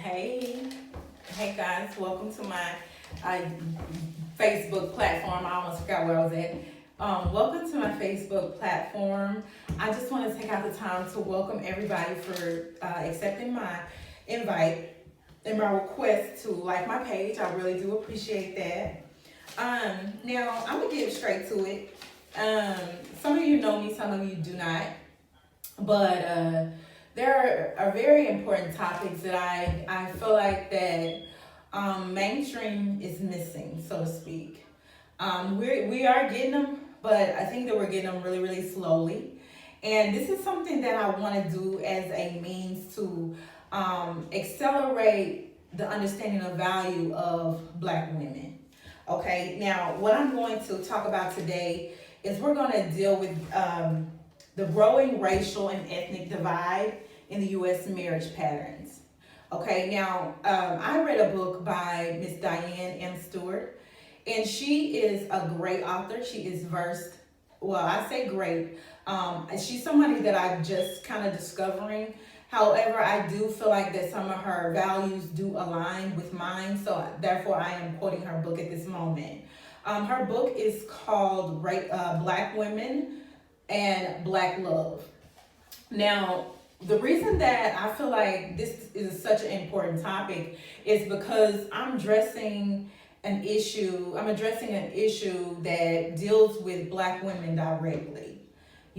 Hey, hey guys, welcome to my uh, Facebook platform. I almost forgot where I was at. Welcome to my Facebook platform. I just want to take out the time to welcome everybody for accepting my invite and my request to like my page. I really do appreciate that. Now, I'm going to get straight to it. Some of you know me, some of you do not. But there are very important topics that I feel like that mainstream is missing, so to speak. We are getting them, but I think that we're getting them really, really slowly. And this is something that I want to do as a means to accelerate the understanding of value of Black women. Okay, now what I'm going to talk about today is we're going to deal with the growing racial and ethnic divide in the U.S. marriage patterns. Okay, now I read a book by Miss Diane M. Stewart, and she is a great author. She is versed, well, I say great. She's somebody that I'm just kind of discovering. However, I do feel like that some of her values do align with mine, so therefore I am quoting her book at this moment. Her book is called Black Women and Black Love. Now, the reason that I feel like this is such an important topic is because I'm addressing an issue that deals with Black women directly.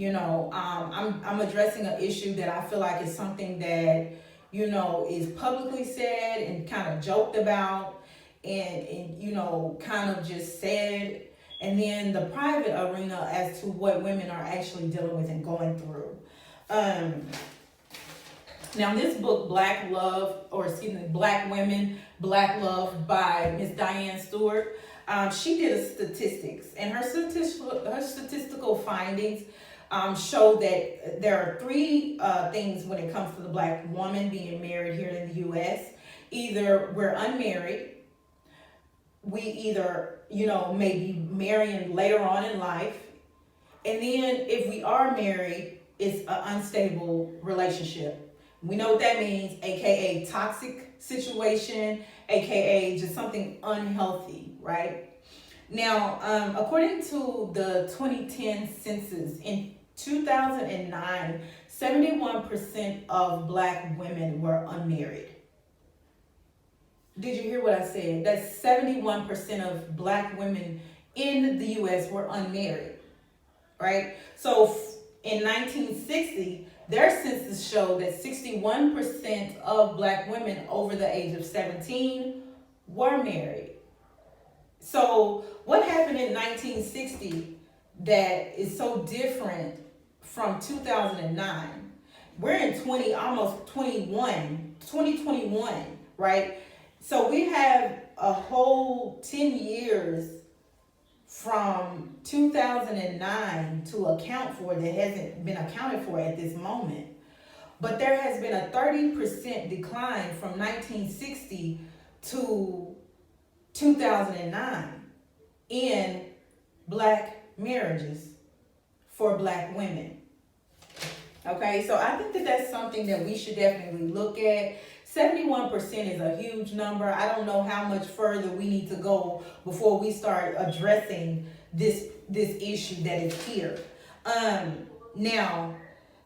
I'm addressing an issue that I feel like is something that, is publicly said and kind of joked about and kind of just said, and then the private arena as to what women are actually dealing with and going through. Now this book, Black Women, Black Love by Miss Diane Stewart, she did a statistics, and her statistical findings show that there are three things when it comes to the Black woman being married here in the U.S. Either we're unmarried, we either may be marrying later on in life, and then if we are married, it's an unstable relationship. We know what that means, aka toxic situation, aka just something unhealthy, right? Now, according to the 2010 census, in 2009, 71% of Black women were unmarried. Did you hear what I said? That 71% of Black women in the U.S. were unmarried, right? So in 1960, their census showed that 61% of Black women over the age of 17 were married. So what happened in 1960 that is so different from 2009? We're in 2021, right? So we have a whole 10 years from 2009 to account for that hasn't been accounted for at this moment. But there has been a 30% decline from 1960 to 2009 in Black marriages for Black women. Okay, so I think that that's something that we should definitely look at. 71% is a huge number. I don't know how much further we need to go before we start addressing this issue that is here. Now,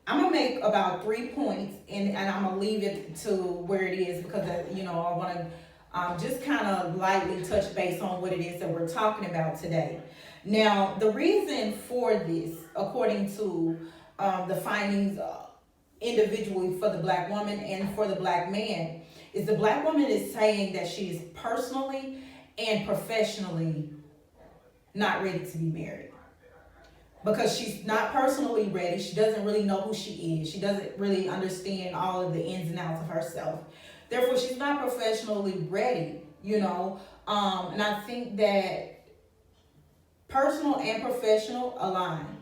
I'm gonna make about 3 points, and I'm gonna leave it to where it is because I want to just kind of lightly touch base on what it is that we're talking about today. Now, the reason for this, according to the findings individually for the Black woman and for the Black man, is the Black woman is saying that she is personally and professionally not ready to be married. Because she's not personally ready. She doesn't really know who she is. She doesn't really understand all of the ins and outs of herself. Therefore, she's not professionally ready, and I think that personal and professional align.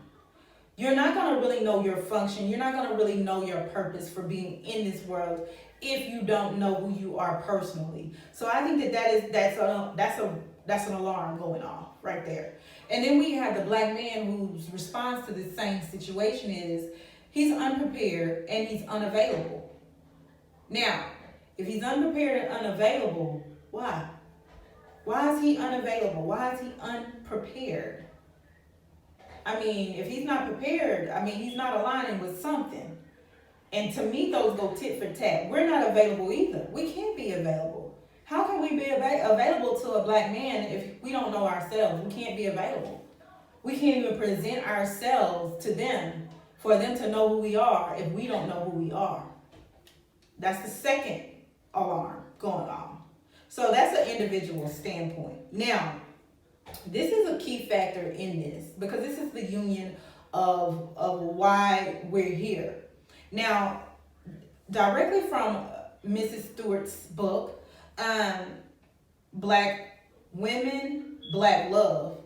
You're not going to really know your function. You're not going to really know your purpose for being in this world if you don't know who you are personally. So I think that's an alarm going off right there. And then we have the Black man whose response to this same situation is he's unprepared and he's unavailable. Now, If he's unprepared and unavailable, why? Why is he unavailable? Why is he unprepared? I mean, if he's not prepared, I mean, he's not aligning with something. And to me, those go tit for tat. We're not available either. We can't be available. How can we be available to a black man if we don't know ourselves? We can't be available. We can't even present ourselves to them for them to know who we are if we don't know who we are. That's the second alarm going on. So that's an individual standpoint. Now, this is a key factor in this because this is the union of why we're here. Now, directly from Mrs. Stewart's book, Black Women, Black Love,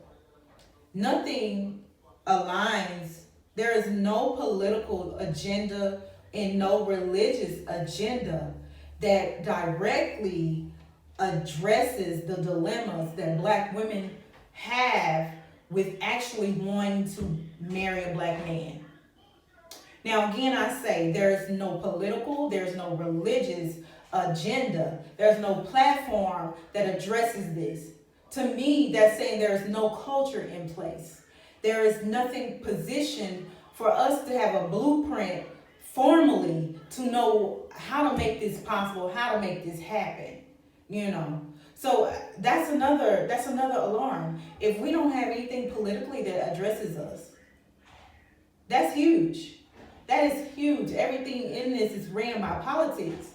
nothing aligns. There is no political agenda and no religious agenda that directly addresses the dilemmas that black women have with actually wanting to marry a black man. Now, again, I say there's no political, there's no religious agenda, there's no platform that addresses this. To me, that's saying there's no culture in place. There is nothing positioned for us to have a blueprint formally to know how to make this possible, how to make this happen, you know. So that's another alarm. If we don't have anything politically that addresses us, that's huge. That is huge. Everything in this is ran by politics.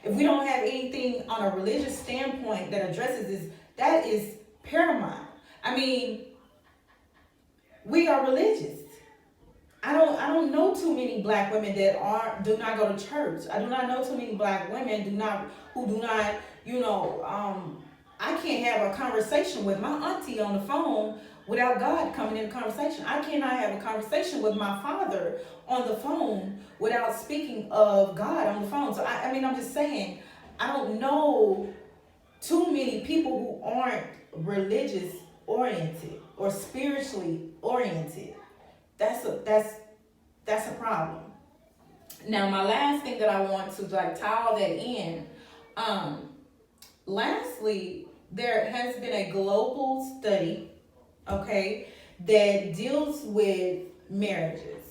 If we don't have anything on a religious standpoint that addresses this, that is paramount. I mean, we are religious. I don't know too many black women that do not go to church. I do not know too many black women who do not, I can't have a conversation with my auntie on the phone without God coming in the conversation. I cannot have a conversation with my father on the phone without speaking of God on the phone. So I'm just saying, I don't know too many people who aren't religious oriented or spiritually oriented. That's a problem. Now, my last thing that I want to tie all that in. Lastly, there has been a global study, okay, that deals with marriages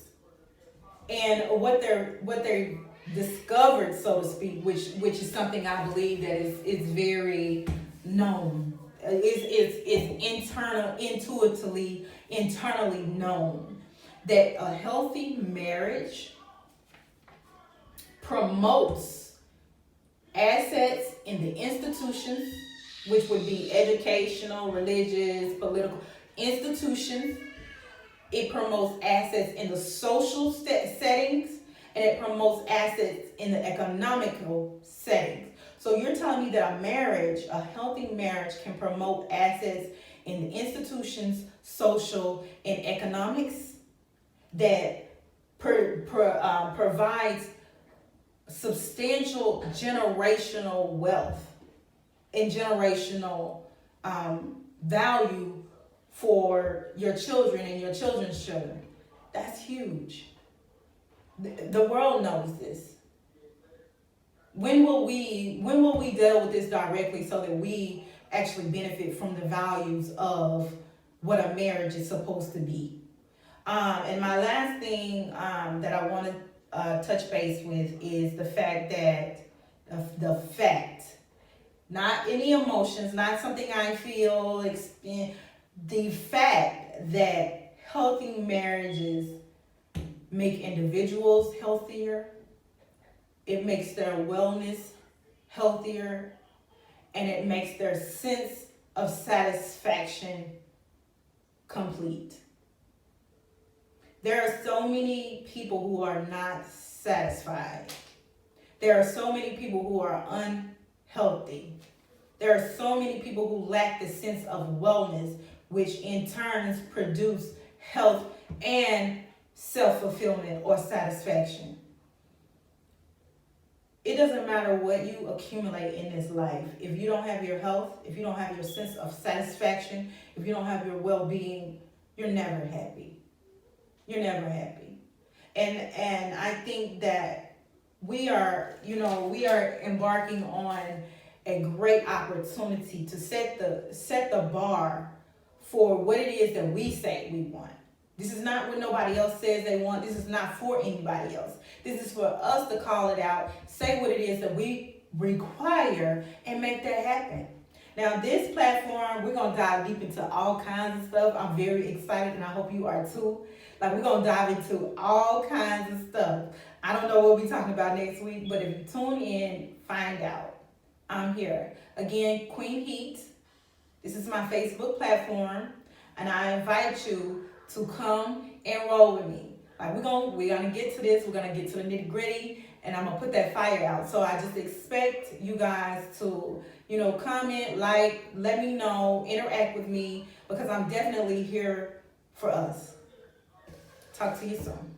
and what they discovered, so to speak, which is something I believe that is very known. It's internally known that a healthy marriage promotes assets in the institutions, which would be educational, religious, political institutions. It promotes assets in the social settings, and it promotes assets in the economical settings. So you're telling me that a healthy marriage can promote assets in the institutions, social, and economics that provides substantial generational wealth and generational value for your children and your children's children. That's huge. The world knows this. When will we deal with this directly so that we actually benefit from the values of what a marriage is supposed to be? And my last thing that I want to touch base with is the fact that not any emotions, not something I feel, the fact that healthy marriages make individuals healthier, it makes their wellness healthier, and it makes their sense of satisfaction complete. There are so many people who are not satisfied. There are so many people who are unhealthy. There are so many people who lack the sense of wellness, which in turn produce health and self-fulfillment or satisfaction. It doesn't matter what you accumulate in this life. If you don't have your health, if you don't have your sense of satisfaction, if you don't have your well-being, you're never happy. You're never happy. And I think that we are, we are embarking on a great opportunity to set the bar for what it is that we say we want. This is not what nobody else says they want. This is not for anybody else. This is for us to call it out, say what it is that we require, and make that happen. Now, this platform, we're going to dive deep into all kinds of stuff. I'm very excited, and I hope you are too. Like, we're going to dive into all kinds of stuff. I don't know what we'll be talking about next week, but if you tune in, find out. I'm here. Again, Queen Heat. This is my Facebook platform, and I invite you to come and roll with me. Like, we're gonna get to this. We're gonna get to the nitty gritty, and I'm gonna put that fire out. So I just expect you guys to, comment, like, let me know, interact with me, because I'm definitely here for us. Talk to you soon.